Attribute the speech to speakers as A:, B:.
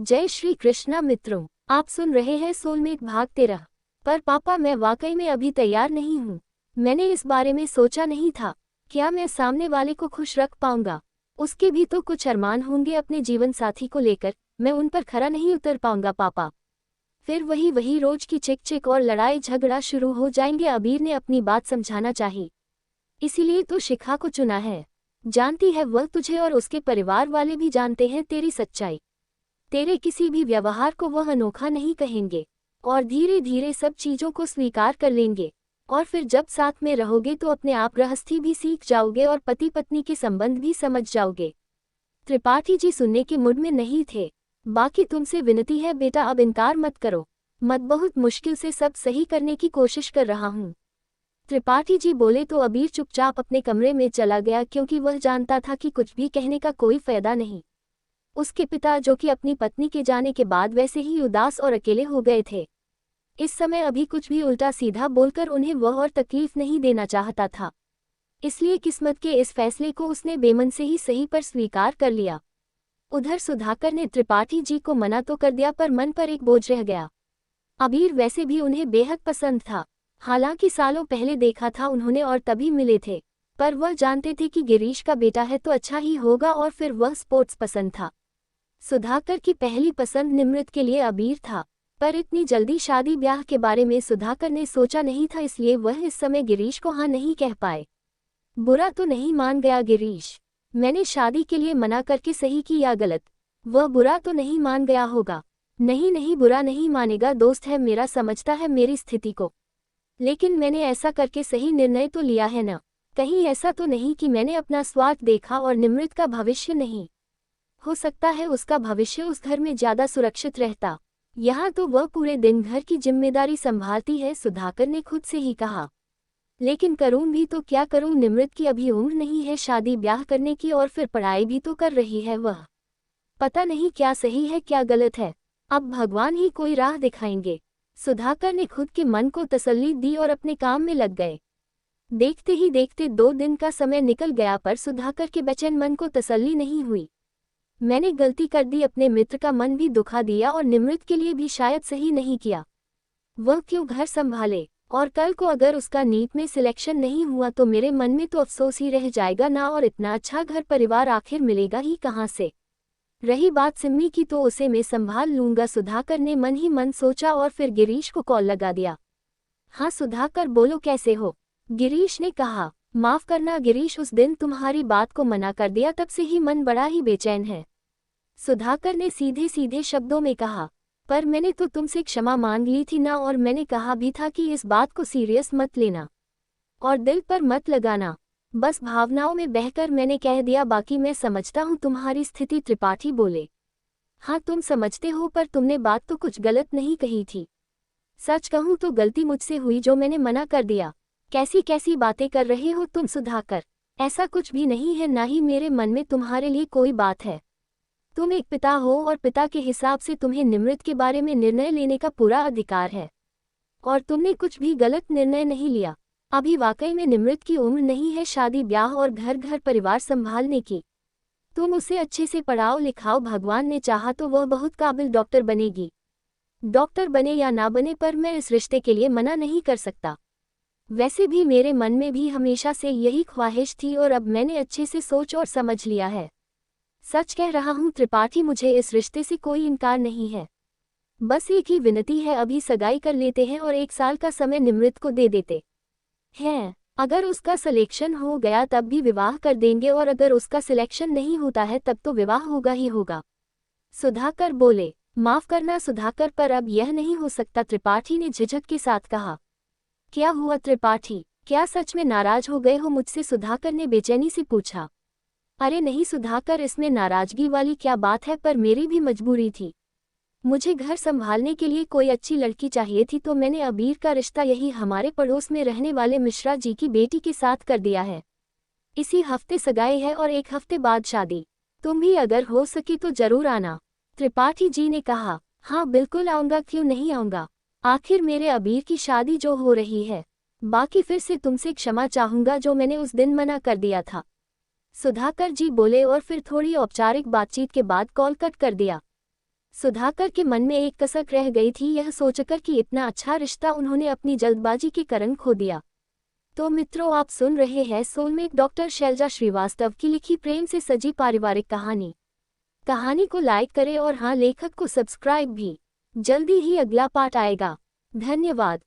A: जय श्री कृष्णा मित्रों, आप सुन रहे हैं सोलमेट भाग 13। पर पापा, मैं वाकई में अभी तैयार नहीं हूँ। मैंने इस बारे में सोचा नहीं था। क्या मैं सामने वाले को खुश रख पाऊंगा? उसके भी तो कुछ अरमान होंगे अपने जीवन साथी को लेकर। मैं उन पर खरा नहीं उतर पाऊंगा पापा। फिर वही रोज की चिक चिक और लड़ाई झगड़ा शुरू हो जाएंगे। अबीर ने अपनी बात समझाना चाही। इसीलिए तो शिखा को चुना है। जानती है वह, तुझे और उसके परिवार वाले भी जानते हैं तेरी सच्चाई। तेरे किसी भी व्यवहार को वह अनोखा नहीं कहेंगे और धीरे धीरे सब चीजों को स्वीकार कर लेंगे। और फिर जब साथ में रहोगे तो अपने आप गृहस्थी भी सीख जाओगे और पति पत्नी के संबंध भी समझ जाओगे। त्रिपाठी जी सुनने के मूड में नहीं थे। बाकी तुमसे विनती है बेटा, अब इनकार मत करो मत, बहुत मुश्किल से सब सही करने की कोशिश कर रहा हूँ। त्रिपाठी जी बोले तो अबीर चुपचाप अपने कमरे में चला गया, क्योंकि वह जानता था कि कुछ भी कहने का कोई फायदा नहीं। उसके पिता, जो कि अपनी पत्नी के जाने के बाद वैसे ही उदास और अकेले हो गए थे, इस समय अभी कुछ भी उल्टा सीधा बोलकर उन्हें वह और तकलीफ नहीं देना चाहता था। इसलिए किस्मत के इस फैसले को उसने बेमन से ही सही पर स्वीकार कर लिया। उधर सुधाकर ने त्रिपाठी जी को मना तो कर दिया, पर मन पर एक बोझ रह गया। अबीर वैसे भी उन्हें बेहद पसंद था। हालांकि सालों पहले देखा था उन्होंने और तभी मिले थे, पर वह जानते थे कि गिरीश का बेटा है तो अच्छा ही होगा। और फिर वह स्पोर्ट्स पसंद था। सुधाकर की पहली पसंद निमृत के लिए अबीर था, पर इतनी जल्दी शादी ब्याह के बारे में सुधाकर ने सोचा नहीं था, इसलिए वह इस समय गिरीश को हाँ नहीं कह पाए। बुरा तो नहीं मान गया गिरीश? मैंने शादी के लिए मना करके सही की या गलत? वह बुरा तो नहीं मान गया होगा? नहीं नहीं, बुरा नहीं मानेगा, दोस्त है मेरा, समझता है मेरी स्थिति को। लेकिन मैंने ऐसा करके सही निर्णय तो लिया है ना? कहीं ऐसा तो नहीं कि मैंने अपना स्वार्थ देखा और निमृत का भविष्य नहीं? हो सकता है उसका भविष्य उस घर में ज्यादा सुरक्षित रहता। यहाँ तो वह पूरे दिन घर की जिम्मेदारी संभालती है, सुधाकर ने खुद से ही कहा। लेकिन करूं भी तो क्या करूं? निमृत की अभी उम्र नहीं है शादी ब्याह करने की, और फिर पढ़ाई भी तो कर रही है वह। पता नहीं क्या सही है क्या गलत है। अब भगवान ही कोई राह दिखाएंगे। सुधाकर ने खुद के मन को तसल्ली दी और अपने काम में लग गए। देखते ही देखते 2 दिन का समय निकल गया, पर सुधाकर के बेचैन मन को तसल्ली नहीं हुई। मैंने गलती कर दी, अपने मित्र का मन भी दुखा दिया और निमृत के लिए भी शायद सही नहीं किया। वह क्यों घर संभाले? और कल को अगर उसका नीट में सिलेक्शन नहीं हुआ तो मेरे मन में तो अफसोस ही रह जाएगा ना, और इतना अच्छा घर परिवार आखिर मिलेगा ही कहाँ से? रही बात सिम्मी की तो उसे मैं संभाल लूंगा, सुधाकर ने मन ही मन सोचा और फिर गिरीश को कॉल लगा दिया। हाँ सुधाकर, बोलो कैसे हो? गिरीश ने कहा। माफ करना गिरीश, उस दिन तुम्हारी बात को मना कर दिया, तब से ही मन बड़ा ही बेचैन है, सुधाकर ने सीधे सीधे शब्दों में कहा। पर मैंने तो तुमसे क्षमा मांग ली थी ना, और मैंने कहा भी था कि इस बात को सीरियस मत लेना और दिल पर मत लगाना। बस भावनाओं में बहकर मैंने कह दिया, बाकी मैं समझता हूँ तुम्हारी स्थिति, त्रिपाठी बोले। हाँ तुम समझते हो, पर तुमने बात तो कुछ गलत नहीं कही थी। सच कहूँ तो गलती मुझसे हुई जो मैंने मना कर दिया। कैसी कैसी बातें कर रहे हो तुम सुधाकर? ऐसा कुछ भी नहीं है, ना ही मेरे मन में तुम्हारे लिए कोई बात है। तुम एक पिता हो और पिता के हिसाब से तुम्हें निमृत के बारे में निर्णय लेने का पूरा अधिकार है, और तुमने कुछ भी गलत निर्णय नहीं लिया। अभी वाकई में निमृत की उम्र नहीं है शादी ब्याह और घर घर परिवार संभालने की। तुम उसे अच्छे से पढ़ाओ लिखाओ, भगवान ने चाहा तो वह बहुत काबिल डॉक्टर बनेगी। डॉक्टर बने या ना बने, पर मैं इस रिश्ते के लिए मना नहीं कर सकता। वैसे भी मेरे मन में भी हमेशा से यही ख्वाहिश थी, और अब मैंने अच्छे से सोच और समझ लिया है। सच कह रहा हूँ त्रिपाठी, मुझे इस रिश्ते से कोई इनकार नहीं है। बस एक ही विनती है, अभी सगाई कर लेते हैं और 1 साल का समय निमृत को दे देते हैं। अगर उसका सिलेक्शन हो गया तब भी विवाह कर देंगे, और अगर उसका सिलेक्शन नहीं होता है तब तो विवाह होगा ही होगा। सुधाकर बोले। माफ करना सुधाकर, पर अब यह नहीं हो सकता, त्रिपाठी ने झिझक के साथ कहा। क्या हुआ त्रिपाठी, क्या सच में नाराज हो गए हो मुझसे? सुधाकर ने बेचैनी से पूछा। अरे नहीं सुधाकर, इसमें नाराजगी वाली क्या बात है, पर मेरी भी मजबूरी थी। मुझे घर संभालने के लिए कोई अच्छी लड़की चाहिए थी, तो मैंने अबीर का रिश्ता यही हमारे पड़ोस में रहने वाले मिश्रा जी की बेटी के साथ कर दिया है। इसी हफ्ते सगाई है और 1 हफ्ते बाद शादी। तुम भी अगर हो सके तो जरूर आना, त्रिपाठी जी ने कहा। हाँ बिल्कुल आऊँगा, क्यों नहीं आऊँगा? आखिर मेरे अबीर की शादी जो हो रही है। बाकी फिर से तुमसे क्षमा चाहूँगा जो मैंने उस दिन मना कर दिया था, सुधाकर जी बोले, और फिर थोड़ी औपचारिक बातचीत के बाद कॉल कट कर दिया। सुधाकर के मन में एक कसक रह गई थी, यह सोचकर कि इतना अच्छा रिश्ता उन्होंने अपनी जल्दबाजी के कारण खो दिया। तो मित्रों, आप सुन रहे हैं सोलमेट डॉक्टर शैलजा श्रीवास्तव की लिखी प्रेम से सजी पारिवारिक कहानी को लाइक करें और हाँ, लेखक को सब्सक्राइब भी। जल्दी ही अगला पार्ट आएगा। धन्यवाद।